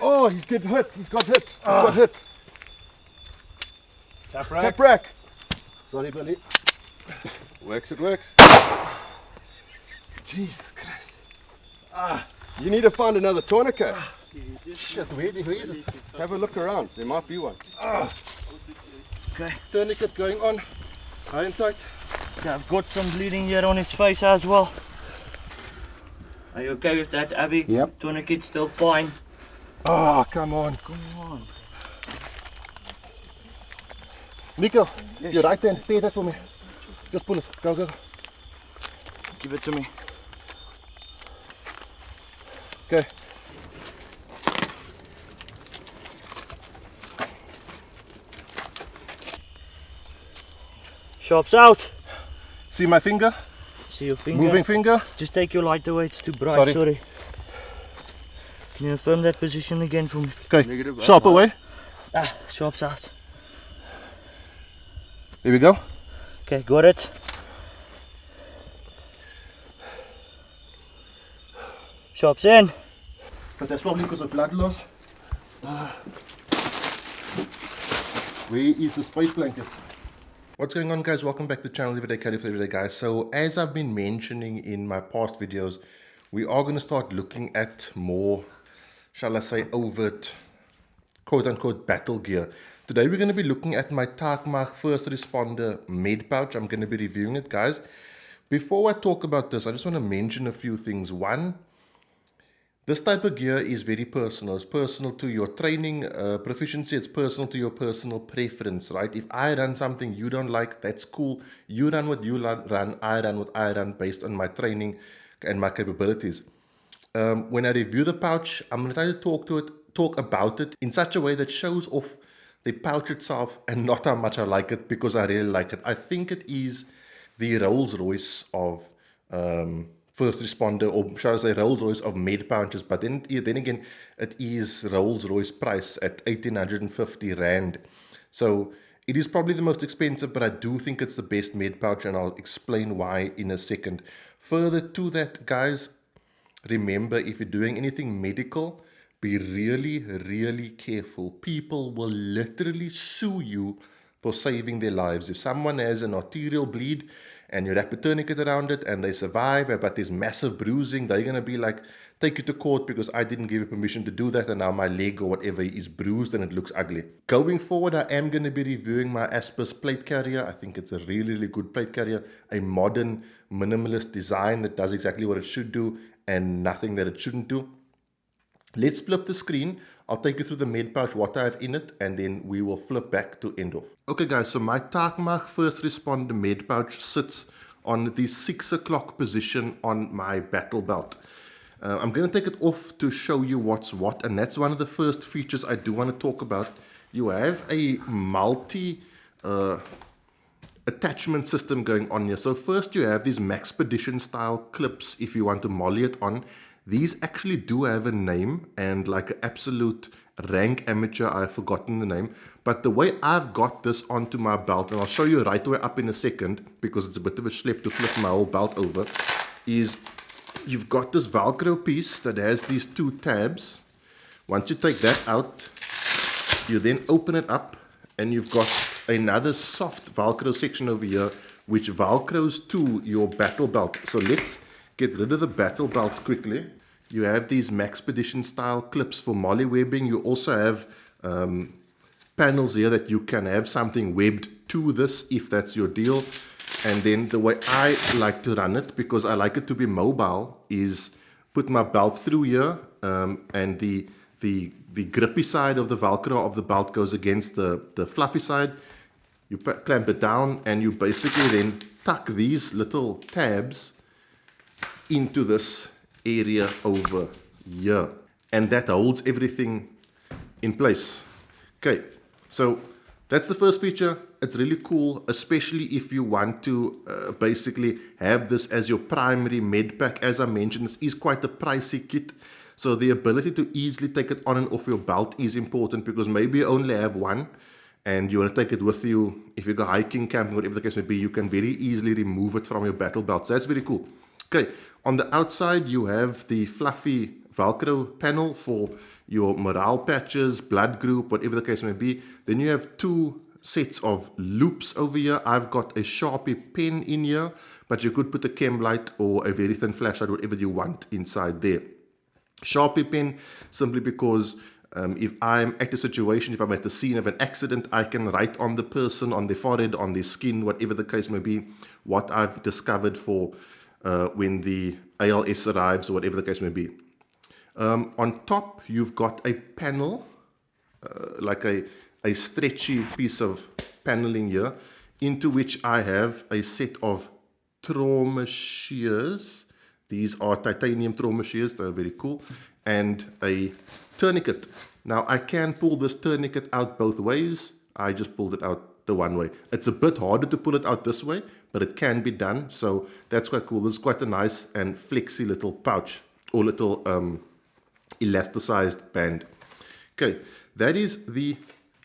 Oh, he's getting hit. He's got hit. He's got hit. Tap rack. Tap rack. Sorry, Billy. Works, it works. Jesus Christ. You need to find another tourniquet. Shit, where is it? Have a look around. There might be one. Okay. Tourniquet going on. High and tight. Okay, I've got some bleeding here on his face as well. Are you okay with that, Abby? Yep. Tourniquet's still fine. Oh, come on. Come on. Nico, Yes. your right hand, pay that for me. Just pull it. Go, go. Give it to me. Okay. Sharps out. See my finger? See your finger? Moving finger? Just take your light away, it's too bright, Sorry. sorry. Can you affirm that position again for me? Okay, sharp away. Sharps out. There we go. Okay, got it. Sharps in. But that's probably because of blood loss. Where is the space blanket? What's going on, guys? Welcome back to the channel Everyday Carry for Everyday Guys. So as I've been mentioning in my past videos, we are going to start looking at more, shall I say, overt quote-unquote battle gear. Today we're going to be looking at my Taakmag first responder med pouch. I'm going to be reviewing it, guys. Before I talk about this, I just want to mention a few things. One, this type of gear is very personal. It's personal to your training proficiency. It's personal to your personal preference, right? If I run something you don't like, that's cool. You run what you run. I run what I run based on my training and my capabilities. When I review the pouch, I'm going to try to talk about it in such a way that shows off the pouch itself and not how much I like it, because I really like it. I think it is the Rolls Royce of first responder, or shall I say Rolls Royce of med pouches, but then again it is Rolls Royce price at 1850 Rand. So it is probably the most expensive, but I do think it's the best med pouch, and I'll explain why in a second. Further to that, guys, remember, if you're doing anything medical, be really careful. People will literally sue you for saving their lives. If someone has an arterial bleed and you wrap a tourniquet around it and they survive, but there's massive bruising, they're going to be like, take you to court because I didn't give you permission to do that, and now my leg or whatever is bruised and it looks ugly. Going forward, I am going to be reviewing my Aspis plate carrier. I think it's a really good plate carrier, a modern minimalist design that does exactly what it should do and nothing that it shouldn't do. Let's flip the screen. I'll take you through the med pouch, what I have in it, and then we will flip back to end off. Okay, guys, so my Taakmag first responder med pouch sits on the 6 o'clock position on my battle belt. I'm going to take it off to show you what's what, and that's one of the first features I do want to talk about. You have a multi attachment system going on here. So first you have these Maxpedition style clips if you want to molly it on. These actually do have a name, and like an absolute rank amateur, I've forgotten the name. But the way I've got this onto my belt, and I'll show you right away up in a second, because it's a bit of a schlep to flip my whole belt over, is you've got this Velcro piece that has these two tabs. Once you take that out, you then open it up, and you've got another soft Velcro section over here, which Velcros to your battle belt. So let's get rid of the battle belt quickly. You have these Maxpedition style clips for molly webbing. You also have panels here that you can have something webbed to this if that's your deal. And then the way I like to run it, because I like it to be mobile, is put my belt through here, and the grippy side of the Velcro of the belt goes against the fluffy side. You clamp it down, and you basically then tuck these little tabs into this area over here, and that holds everything in place. Okay, so that's the first feature. It's really cool, especially if you want to basically have this as your primary med pack. As I mentioned, this is quite a pricey kit, so the ability to easily take it on and off your belt is important, because maybe you only have one and you want to take it with you. If you go hiking, camping, whatever the case may be, you can very easily remove it from your battle belt. So that's very cool. Okay, on the outside you have the fluffy Velcro panel for your morale patches, blood group, whatever the case may be. Then you have two sets of loops over here. I've got a Sharpie pen in here, but you could put a chem light or a very thin flashlight, whatever you want inside there. Sharpie pen simply because if I'm at a situation, if I'm at the scene of an accident, I can write on the person, on their forehead, on their skin, whatever the case may be, what I've discovered for when the ALS arrives or whatever the case may be. On top, you've got a panel, like a stretchy piece of paneling here, into which I have a set of trauma shears. These are titanium trauma shears, they're very cool, and a tourniquet. Now I can pull this tourniquet out both ways. I just pulled it out the one way. It's a bit harder to pull it out this way, but it can be done, so that's quite cool. This is quite a nice and flexy little pouch, or little elasticized band. Okay, that is the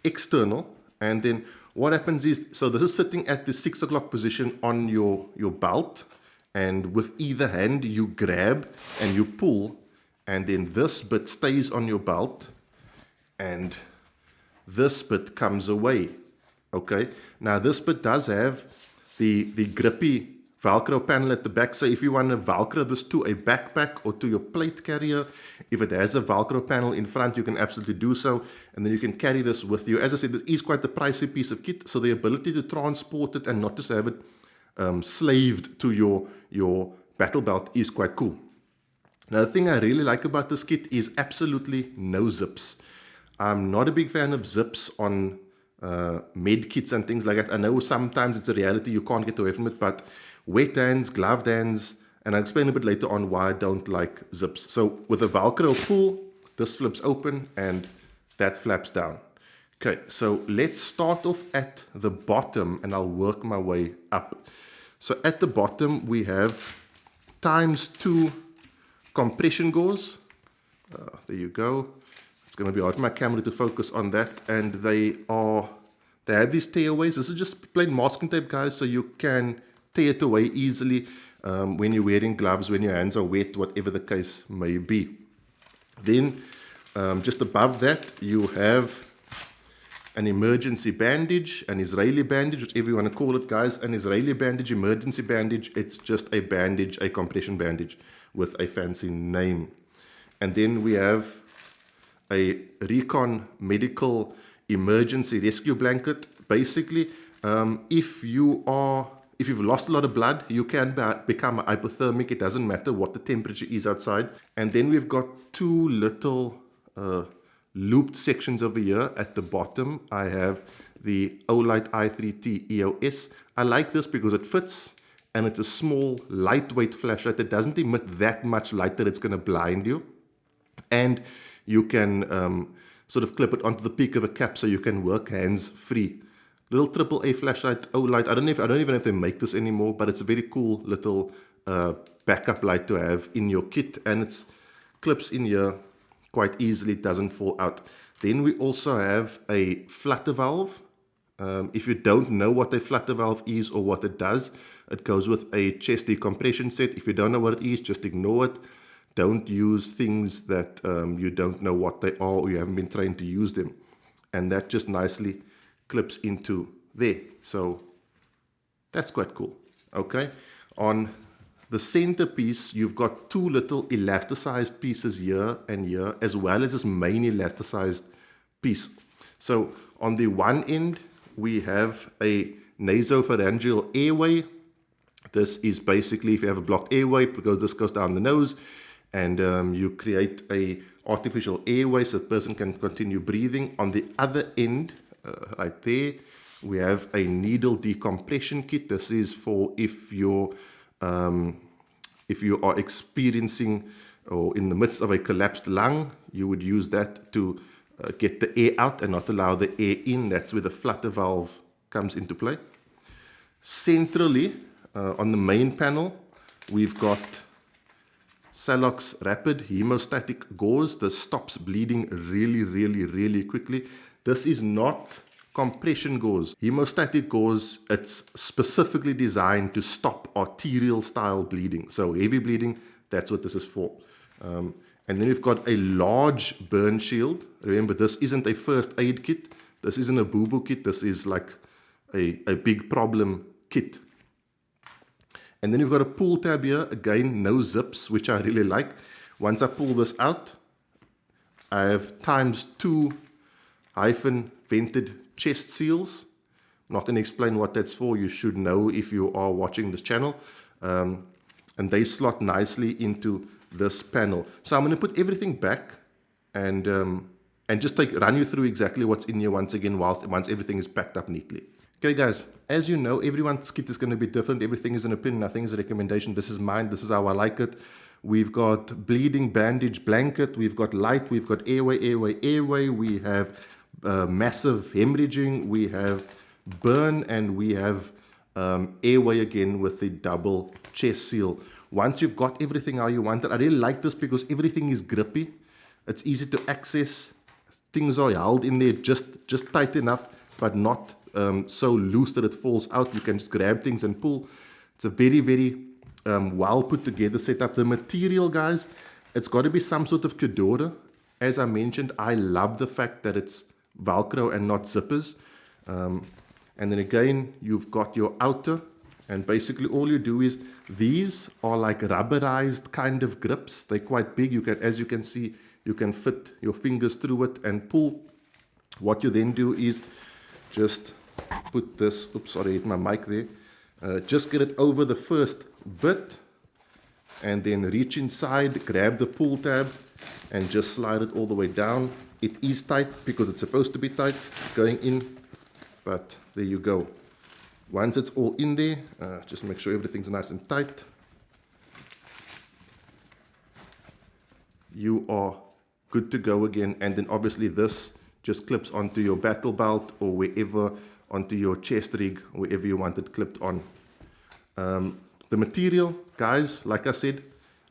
external, and then what happens is, so this is sitting at the 6 o'clock position on your belt, and with either hand you grab and you pull, and then this bit stays on your belt and this bit comes away. Okay, now this bit does have the grippy Velcro panel at the back, so if you want to Velcro this to a backpack or to your plate carrier, if it has a Velcro panel in front, you can absolutely do so, and then you can carry this with you. As I said, this is quite a pricey piece of kit, so the ability to transport it and not just have it slaved to your battle belt is quite cool. Now, the thing I really like about this kit is absolutely no zips. I'm not a big fan of zips on med kits and things like that. I know sometimes it's a reality, you can't get away from it, but wet hands, gloved hands, and I'll explain a bit later on why I don't like zips. So with a Velcro pull, this flips open and that flaps down. Okay, so let's start off at the bottom and I'll work my way up. So at the bottom we have ×2 compression gauze. There you go. It's going to be hard for my camera to focus on that, and they have these tearaways. This is just plain masking tape, guys, so you can tear it away easily when you're wearing gloves, when your hands are wet, whatever the case may be. Then just above that you have an emergency bandage, an Israeli bandage, whichever you want to call it, guys. An Israeli bandage, emergency bandage, it's just a bandage, a compression bandage with a fancy name. And then we have a Recon medical emergency rescue blanket. Basically, if you've lost a lot of blood, you can become hypothermic. It doesn't matter what the temperature is outside. And then we've got two little looped sections over here. At the bottom, I have the Olight i3T EOS. I like this because it fits, and it's a small, lightweight flashlight that doesn't emit that much light that it's going to blind you. And you can sort of clip it onto the peak of a cap so you can work hands-free. Little AAA flashlight, Olight. I don't even know if they make this anymore, but it's a very cool little backup light to have in your kit, and it clips in here quite easily, it doesn't fall out. Then we also have a flutter valve. If you don't know what a flutter valve is or what it does, it goes with a chest decompression set. If you don't know what it is, just ignore it. Don't use things that you don't know what they are or you haven't been trained to use them. And that just nicely clips into there. So that's quite cool. Okay. On the center piece, you've got two little elasticized pieces here and here, as well as this main elasticized piece. So on the one end, we have a nasopharyngeal airway. This is basically, if you have a blocked airway, because this goes down the nose, and you create a artificial airway so the person can continue breathing. On the other end, right there, we have a needle decompression kit. This is for if you are experiencing or in the midst of a collapsed lung, you would use that to get the air out and not allow the air in. That's where the flutter valve comes into play. Centrally, on the main panel, we've got Salox Rapid Hemostatic Gauze. This stops bleeding really quickly. This is not compression gauze. Hemostatic gauze, it's specifically designed to stop arterial style bleeding. So heavy bleeding, that's what this is for. And And then we've got a large burn shield. Remember, this isn't a first aid kit. This isn't a boo-boo kit. This is like a big problem kit. And then you've got a pull tab here. Again, no zips, which I really like. Once I pull this out, I have ×2 hyphen vented chest seals. I'm not going to explain what that's for. You should know if you are watching this channel. And they slot nicely into this panel. So I'm going to put everything back and just run you through exactly what's in here once again once everything is packed up neatly. Okay guys, as you know, everyone's kit is going to be different. Everything is an opinion, nothing is a recommendation. This is mine, this is how I like it. We've got bleeding bandage blanket, we've got light, we've got airway, we have massive hemorrhaging, we have burn, and we have airway again with the double chest seal. Once you've got everything how you want it, I really like this because everything is grippy. It's easy to access. Things are held in there just tight enough, but not so loose that it falls out. You can just grab things and pull. It's a very, very well put together setup. The material, guys, it's got to be some sort of Kedora. As I mentioned, I love the fact that it's Velcro and not zippers. And then again, you've got your outer, and basically all you do is, these are like rubberized kind of grips. They're quite big. You can, as you can see, you can fit your fingers through it and pull. What you then do is just put this, oops, sorry, hit my mic there. Just get it over the first bit and then reach inside, grab the pull tab and just slide it all the way down. It is tight because it's supposed to be tight going in, but there you go. Once it's all in there, just make sure everything's nice and tight. You are good to go again, and then obviously this just clips onto your battle belt or wherever, onto your chest rig, wherever you want it clipped on. The material, guys, like I said,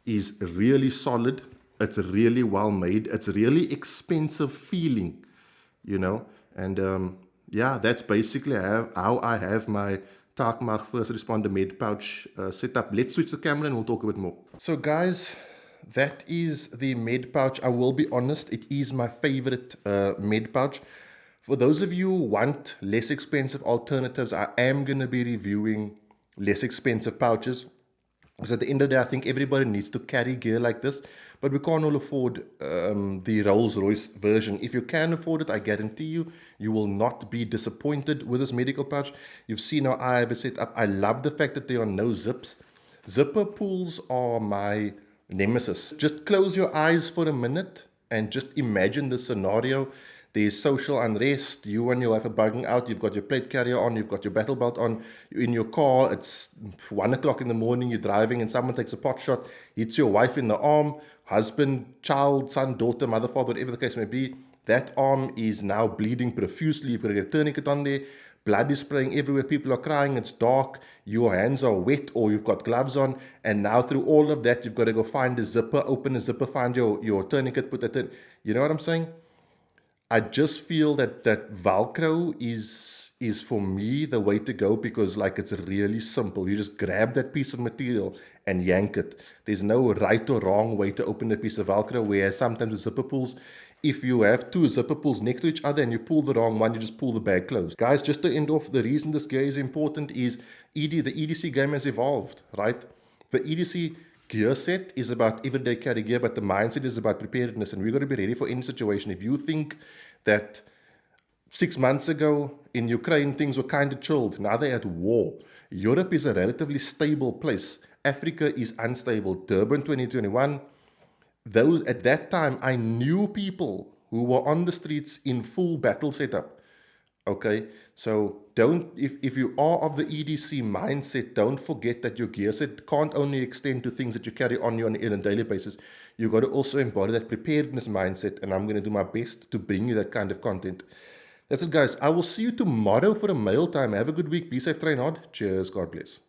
is really solid. It's really well made. It's really expensive feeling, you know, and yeah, that's basically how I have my Taakmag First Responder Med Pouch set up. Let's switch the camera and we'll talk a bit more. So guys, that is the Med Pouch. I will be honest, it is my favorite Med Pouch. For those of you who want less expensive alternatives, I am going to be reviewing less expensive pouches. Because at the end of the day, I think everybody needs to carry gear like this, but we can't all afford the Rolls-Royce version. If you can afford it, I guarantee you, you will not be disappointed with this medical pouch. You've seen how I have it set up. I love the fact that there are no zips. Zipper pulls are my nemesis. Just close your eyes for a minute and just imagine the scenario. There's social unrest, you and your wife are bugging out, you've got your plate carrier on, you've got your battle belt on, you're in your car, it's 1 o'clock in the morning, you're driving and someone takes a pot shot, hits your wife in the arm, husband, child, son, daughter, mother, father, whatever the case may be, that arm is now bleeding profusely, you've got to get a tourniquet on there, blood is spraying everywhere, people are crying, it's dark, your hands are wet or you've got gloves on, and now through all of that, you've got to go find a zipper, open a zipper, find your tourniquet, put that in, you know what I'm saying? I just feel that Velcro is for me the way to go because like it's really simple. You just grab that piece of material and yank it. There's no right or wrong way to open a piece of Velcro, whereas sometimes with zipper pulls, if you have two zipper pulls next to each other and you pull the wrong one, you just pull the bag closed. Guys, just to end off, the reason this gear is important is the EDC game has evolved, right? The EDC gear set is about everyday carry gear, but the mindset is about preparedness, and we've got to be ready for any situation. If you think that 6 months ago in Ukraine things were kind of chilled, now they're at war. Europe is a relatively stable place. Africa is unstable. Durban 2021, those at that time I knew people who were on the streets in full battle setup. Okay, so if you are of the EDC mindset, don't forget that your gear set can't only extend to things that you carry on you on a daily basis. You've got to also embody that preparedness mindset, and I'm going to do my best to bring you that kind of content. That's it, guys. I will see you tomorrow for a mail time. Have a good week. Be safe, train hard. Cheers. God bless.